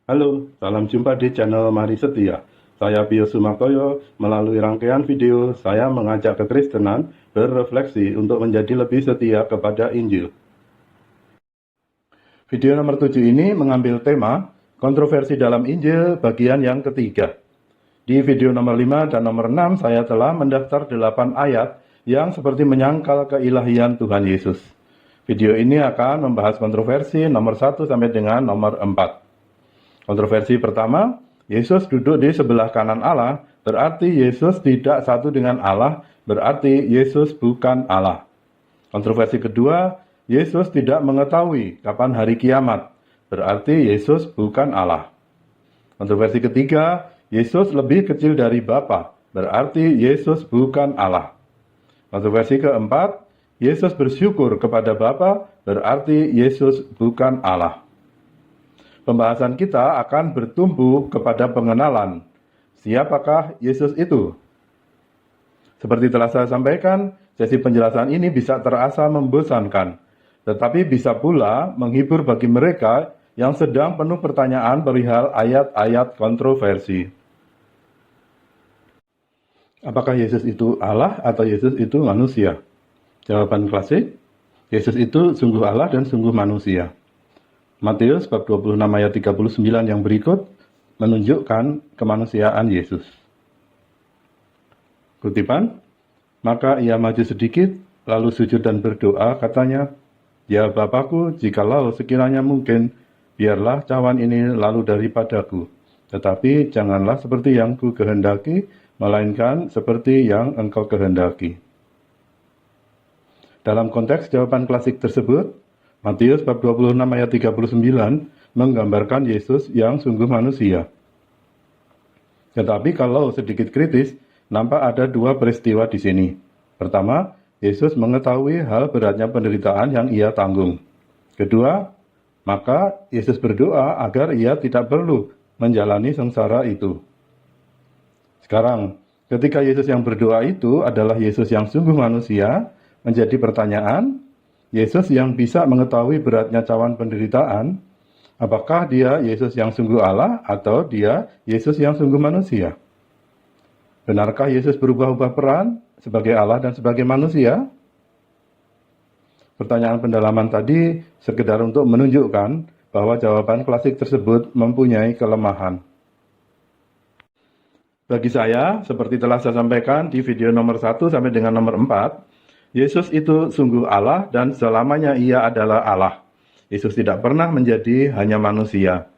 Halo, salam jumpa di channel Mari Setia. Saya Pio Sumartoyo. Melalui rangkaian video, saya mengajak kekristenan berefleksi untuk menjadi lebih setia kepada Injil. Video nomor 7 ini mengambil tema kontroversi dalam Injil bagian yang ketiga. Di video nomor 5 dan nomor 6 saya telah mendaftar 8 ayat yang seperti menyangkal keilahian Tuhan Yesus. Video ini akan membahas kontroversi nomor 1 sampai dengan nomor 4. Kontroversi pertama, Yesus duduk di sebelah kanan Allah, berarti Yesus tidak satu dengan Allah, berarti Yesus bukan Allah. Kontroversi kedua, Yesus tidak mengetahui kapan hari kiamat, berarti Yesus bukan Allah. Kontroversi ketiga, Yesus lebih kecil dari Bapa, berarti Yesus bukan Allah. Kontroversi keempat, Yesus bersyukur kepada Bapa, berarti Yesus bukan Allah. Pembahasan kita akan bertumbuh kepada pengenalan. Siapakah Yesus itu? Seperti telah saya sampaikan, sesi penjelasan ini bisa terasa membosankan, tetapi bisa pula menghibur bagi mereka yang sedang penuh pertanyaan perihal ayat-ayat kontroversi. Apakah Yesus itu Allah atau Yesus itu manusia? Jawaban klasik, Yesus itu sungguh Allah dan sungguh manusia. Matius bab 26 ayat 39 yang berikut menunjukkan kemanusiaan Yesus. Kutipan, maka ia maju sedikit, lalu sujud dan berdoa, katanya, "Ya Bapakku, jikalau sekiranya mungkin, biarlah cawan ini lalu daripadaku. Tetapi janganlah seperti yang ku kehendaki, melainkan seperti yang engkau kehendaki." Dalam konteks jawaban klasik tersebut, Matius bab 26 ayat 39 menggambarkan Yesus yang sungguh manusia. Tetapi kalau sedikit kritis, nampak ada dua peristiwa di sini. Pertama, Yesus mengetahui hal beratnya penderitaan yang ia tanggung. Kedua, maka Yesus berdoa agar ia tidak perlu menjalani sengsara itu. Sekarang, ketika Yesus yang berdoa itu adalah Yesus yang sungguh manusia, menjadi pertanyaan, Yesus yang bisa mengetahui beratnya cawan penderitaan, apakah dia Yesus yang sungguh Allah atau dia Yesus yang sungguh manusia? Benarkah Yesus berubah-ubah peran sebagai Allah dan sebagai manusia? Pertanyaan pendalaman tadi sekedar untuk menunjukkan bahwa jawaban klasik tersebut mempunyai kelemahan. Bagi saya, seperti telah saya sampaikan di video nomor 1 sampai dengan nomor 4, Yesus itu sungguh Allah dan selamanya ia adalah Allah. Yesus tidak pernah menjadi hanya manusia.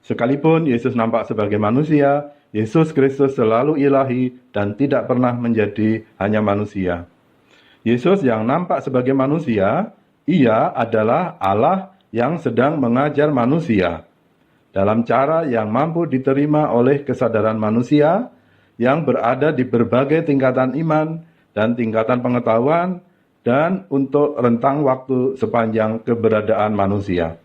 Sekalipun Yesus nampak sebagai manusia, Yesus Kristus selalu ilahi dan tidak pernah menjadi hanya manusia. Yesus yang nampak sebagai manusia, ia adalah Allah yang sedang mengajar manusia dalam cara yang mampu diterima oleh kesadaran manusia yang berada di berbagai tingkatan iman dan tingkatan pengetahuan, dan untuk rentang waktu sepanjang keberadaan manusia.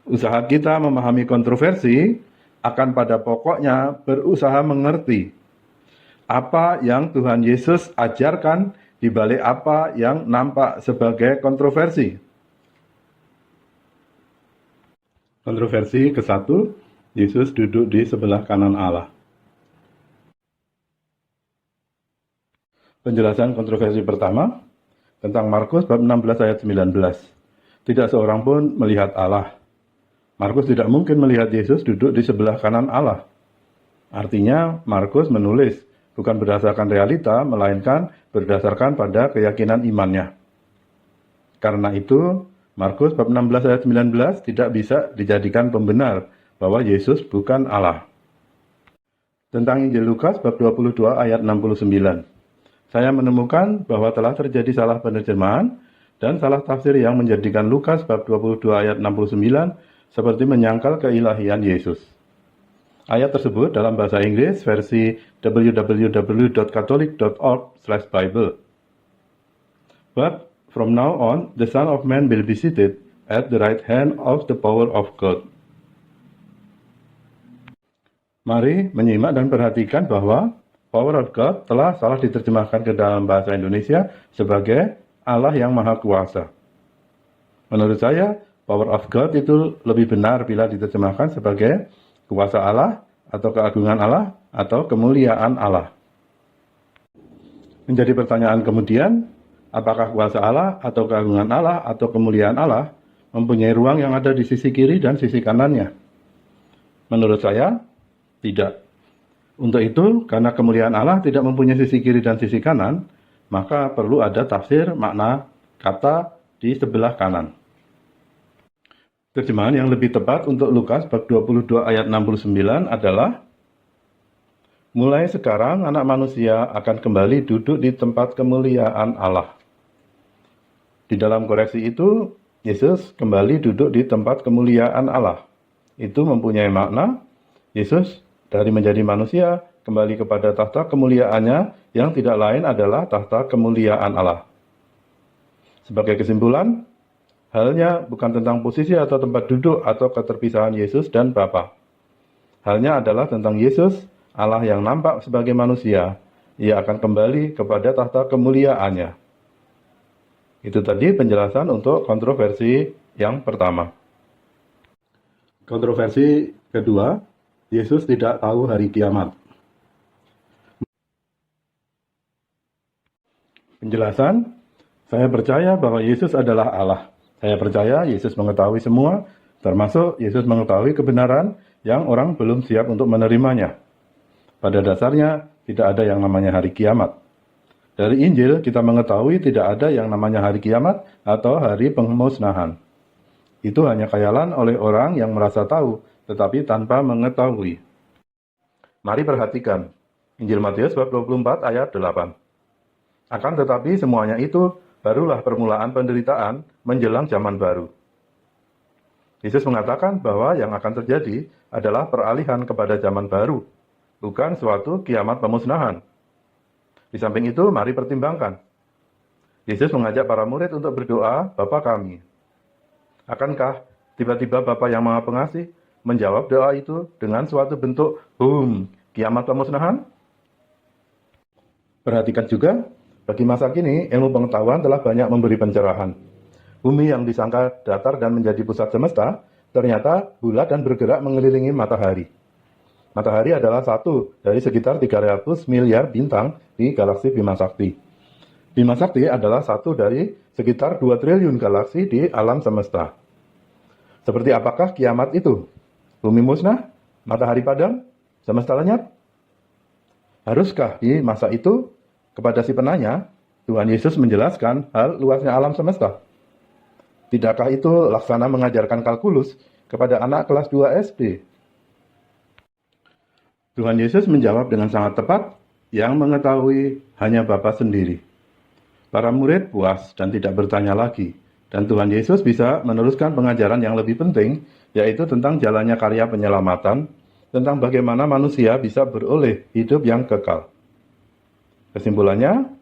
Usaha kita memahami kontroversi akan pada pokoknya berusaha mengerti apa yang Tuhan Yesus ajarkan di balik apa yang nampak sebagai kontroversi. Kontroversi ke-1, Yesus duduk di sebelah kanan Allah. Penjelasan kontroversi pertama tentang Markus bab 16 ayat 19. Tidak seorang pun melihat Allah. Markus tidak mungkin melihat Yesus duduk di sebelah kanan Allah. Artinya, Markus menulis bukan berdasarkan realita, melainkan berdasarkan pada keyakinan imannya. Karena itu, Markus bab 16 ayat 19 tidak bisa dijadikan pembenar bahwa Yesus bukan Allah. Tentang Injil Lukas bab 22 ayat 69. Saya menemukan bahwa telah terjadi salah penerjemahan dan salah tafsir yang menjadikan Lukas bab 22 ayat 69 seperti menyangkal keilahian Yesus. Ayat tersebut dalam bahasa Inggris versi www.catholic.org/Bible. But from now on, the Son of Man will be seated at the right hand of the power of God. Mari menyimak dan perhatikan bahwa Power of God telah salah diterjemahkan ke dalam bahasa Indonesia sebagai Allah yang Maha Kuasa. Menurut saya, Power of God itu lebih benar bila diterjemahkan sebagai kuasa Allah, atau keagungan Allah, atau kemuliaan Allah. Menjadi pertanyaan kemudian, apakah kuasa Allah, atau keagungan Allah, atau kemuliaan Allah mempunyai ruang yang ada di sisi kiri dan sisi kanannya? Menurut saya, tidak. Untuk itu, karena kemuliaan Allah tidak mempunyai sisi kiri dan sisi kanan, maka perlu ada tafsir makna kata di sebelah kanan. Terjemahan yang lebih tepat untuk Lukas bab 22 ayat 69 adalah, mulai sekarang anak manusia akan kembali duduk di tempat kemuliaan Allah. Di dalam koreksi itu, Yesus kembali duduk di tempat kemuliaan Allah. Itu mempunyai makna, Yesus dari menjadi manusia kembali kepada tahta kemuliaannya yang tidak lain adalah tahta kemuliaan Allah. Sebagai kesimpulan, halnya bukan tentang posisi atau tempat duduk atau keterpisahan Yesus dan Bapa. Halnya adalah tentang Yesus, Allah yang nampak sebagai manusia. Ia akan kembali kepada tahta kemuliaannya. Itu tadi penjelasan untuk kontroversi yang pertama. Kontroversi kedua, Yesus tidak tahu hari kiamat. Penjelasan, saya percaya bahwa Yesus adalah Allah. Saya percaya Yesus mengetahui semua, termasuk Yesus mengetahui kebenaran yang orang belum siap untuk menerimanya. Pada dasarnya, tidak ada yang namanya hari kiamat. Dari Injil, kita mengetahui tidak ada yang namanya hari kiamat atau hari pemusnahan. Itu hanya khayalan oleh orang yang merasa tahu, tetapi tanpa mengetahui. Mari perhatikan, Injil Matius bab 24 ayat 8. Akan tetapi semuanya itu barulah permulaan penderitaan menjelang zaman baru. Yesus mengatakan bahwa yang akan terjadi adalah peralihan kepada zaman baru, bukan suatu kiamat pemusnahan. Di samping itu, mari pertimbangkan. Yesus mengajak para murid untuk berdoa, Bapa kami. Akankah tiba-tiba Bapa yang Maha Pengasih menjawab doa itu dengan suatu bentuk kiamat pemusnahan? Perhatikan juga, bagi masa kini, ilmu pengetahuan telah banyak memberi pencerahan. Bumi yang disangka datar dan menjadi pusat semesta, ternyata bulat dan bergerak mengelilingi matahari. Matahari adalah satu dari sekitar 300 miliar bintang di galaksi Bima Sakti. Bima Sakti adalah satu dari sekitar 2 triliun galaksi di alam semesta. Seperti apakah kiamat itu? Bumi musnah? Matahari padam? Semesta lenyap? Haruskah di masa itu, kepada si penanya, Tuhan Yesus menjelaskan hal luasnya alam semesta? Tidakkah itu laksana mengajarkan kalkulus kepada anak kelas 2 SD? Tuhan Yesus menjawab dengan sangat tepat, yang mengetahui hanya Bapa sendiri. Para murid puas dan tidak bertanya lagi, dan Tuhan Yesus bisa meneruskan pengajaran yang lebih penting, yaitu tentang jalannya karya penyelamatan, tentang bagaimana manusia bisa beroleh hidup yang kekal. Kesimpulannya,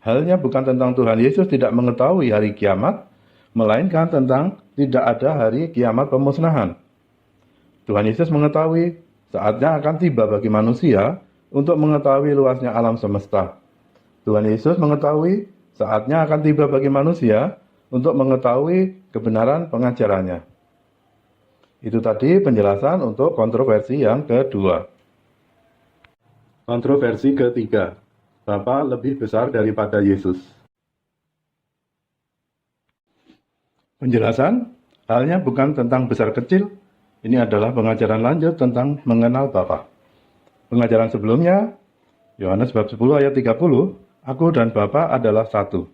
halnya bukan tentang Tuhan Yesus tidak mengetahui hari kiamat, melainkan tentang tidak ada hari kiamat pemusnahan. Tuhan Yesus mengetahui saatnya akan tiba bagi manusia untuk mengetahui luasnya alam semesta. Tuhan Yesus mengetahui saatnya akan tiba bagi manusia untuk mengetahui kebenaran pengajarannya. Itu tadi penjelasan untuk kontroversi yang kedua. Kontroversi ketiga, Bapa lebih besar daripada Yesus. Penjelasan, halnya bukan tentang besar kecil, ini adalah pengajaran lanjut tentang mengenal Bapa. Pengajaran sebelumnya, Yohanes bab 10 ayat 30, aku dan Bapa adalah satu.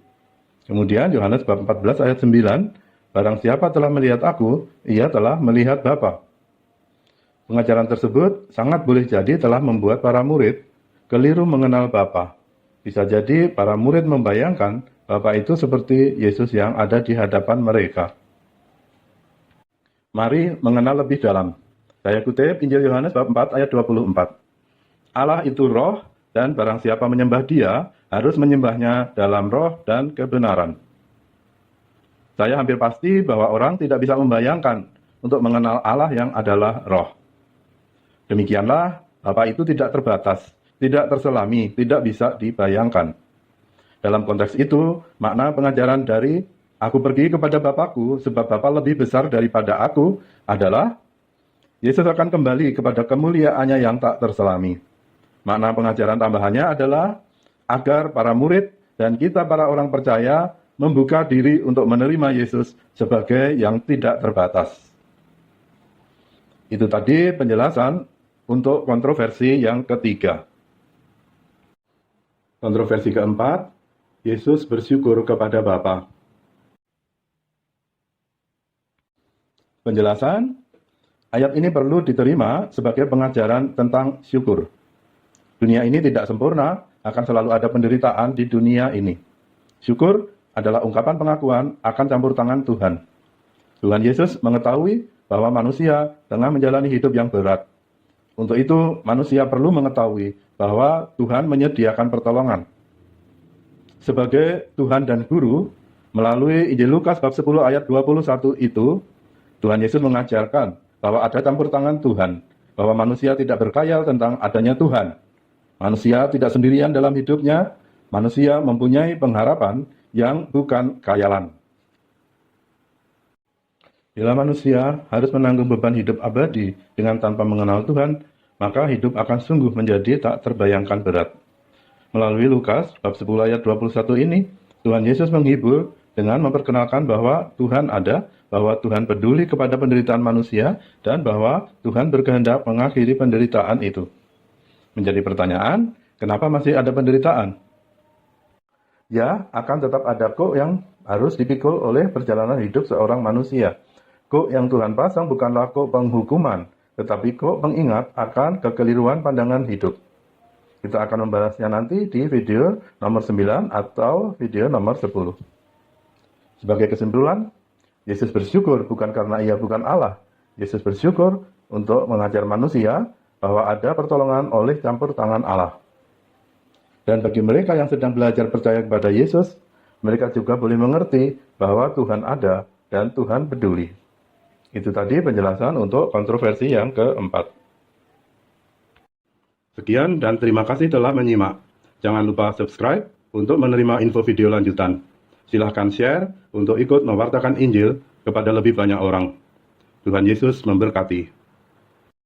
Kemudian Yohanes bab 14 ayat 9, barang siapa telah melihat aku, ia telah melihat Bapa. Pengajaran tersebut sangat boleh jadi telah membuat para murid keliru mengenal Bapa. Bisa jadi para murid membayangkan Bapa itu seperti Yesus yang ada di hadapan mereka. Mari mengenal lebih dalam. Saya kutip Injil Yohanes bab 4 ayat 24. Allah itu roh, dan barang siapa menyembah Dia harus menyembahnya dalam roh dan kebenaran. Saya hampir pasti bahwa orang tidak bisa membayangkan untuk mengenal Allah yang adalah roh. Demikianlah, Bapa itu tidak terbatas, tidak terselami, tidak bisa dibayangkan. Dalam konteks itu, makna pengajaran dari Aku pergi kepada Bapakku, sebab Bapa lebih besar daripada aku adalah Yesus akan kembali kepada kemuliaannya yang tak terselami. Makna pengajaran tambahannya adalah agar para murid dan kita para orang percaya membuka diri untuk menerima Yesus sebagai yang tidak terbatas. Itu tadi penjelasan untuk kontroversi yang ketiga. Kontroversi keempat, Yesus bersyukur kepada Bapa. Penjelasan, ayat ini perlu diterima sebagai pengajaran tentang syukur. Dunia ini tidak sempurna, akan selalu ada penderitaan di dunia ini. Syukur adalah ungkapan pengakuan akan campur tangan Tuhan. Tuhan Yesus mengetahui bahwa manusia tengah menjalani hidup yang berat. Untuk itu, manusia perlu mengetahui bahwa Tuhan menyediakan pertolongan. Sebagai Tuhan dan Guru, melalui Injil Lukas bab 10 ayat 21 itu, Tuhan Yesus mengajarkan bahwa ada campur tangan Tuhan, bahwa manusia tidak berkhayal tentang adanya Tuhan. Manusia tidak sendirian dalam hidupnya, manusia mempunyai pengharapan yang bukan khayalan. Bila manusia harus menanggung beban hidup abadi dengan tanpa mengenal Tuhan, maka hidup akan sungguh menjadi tak terbayangkan berat. Melalui Lukas bab 10 ayat 21 ini, Tuhan Yesus menghibur dengan memperkenalkan bahwa Tuhan ada, bahwa Tuhan peduli kepada penderitaan manusia, dan bahwa Tuhan berkehendak mengakhiri penderitaan itu. Menjadi pertanyaan, kenapa masih ada penderitaan? Ya, akan tetap ada kok yang harus dipikul oleh perjalanan hidup seorang manusia. Kok yang Tuhan pasang bukanlah kok penghukuman, tetapi kok pengingat akan kekeliruan pandangan hidup. Kita akan membahasnya nanti di video nomor 9 atau video nomor 10. Sebagai kesimpulan, Yesus bersyukur bukan karena ia bukan Allah. Yesus bersyukur untuk mengajar manusia bahwa ada pertolongan oleh campur tangan Allah. Dan bagi mereka yang sedang belajar percaya kepada Yesus, mereka juga boleh mengerti bahwa Tuhan ada dan Tuhan peduli. Itu tadi penjelasan untuk kontroversi yang keempat. Sekian dan terima kasih telah menyimak. Jangan lupa subscribe untuk menerima info video lanjutan. Silahkan share untuk ikut mewartakan Injil kepada lebih banyak orang. Tuhan Yesus memberkati.